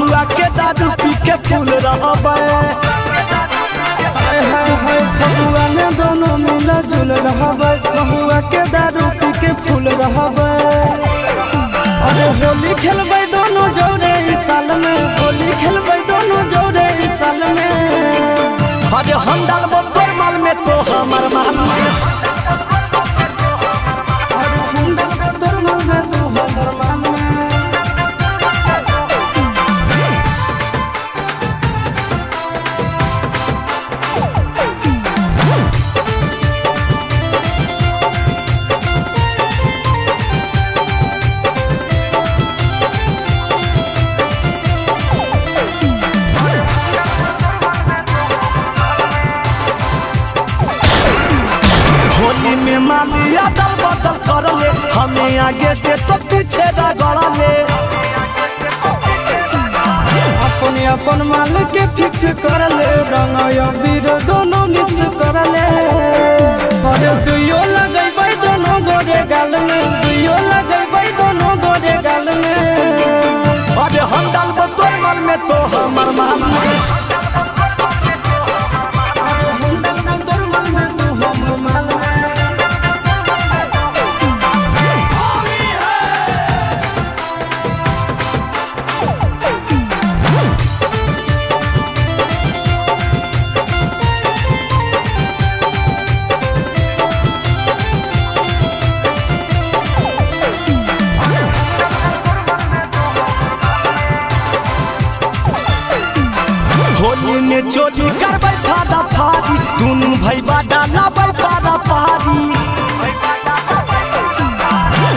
महुआ के दारू पी के फूल रहबे। फगुआ में दोनों मिला जुल रहबे, महुआ के दारू पी के फूल रहबे। अरे होली खेलबे दोनों जोड़े इस साल में, होली खेलबे दोनों जोड़े इस साल में। अरे हम डालबो तोर माल में तो हमर माल में, अरे हम डालबो तोर माल में तो हमर माल में। होली में मालिया दल बदल कर ले, हमें आगे से तो पीछे रगड़ ले। अपने अपन माल के फिक्स कर ले, रंग अबीर दोनों मिक्स कर ले। अरे दुइयो लगेबे दोनों गोरे गाल में, दुइयो लगेबे दोनों गोरे गाल में। अरे हम डालबो तोर माल में तो हमर माल में, अरे हम डालबो तोर माल में तो हमर माल में। होली में चोरी करबै फादा फारी, दुनू भैया डालबै पारा पारी।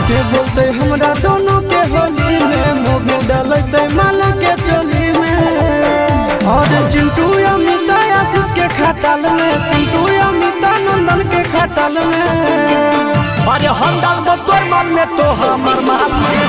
के बोलते हमरा दोनों के होली में, मोगे डालते माल के चोली में। और चिंटू अमिता आशीष के खटाल में, चिंटू अमिता नंदन के खटाल में। अरे हम डालबो तोर माल में तो हमर माल में।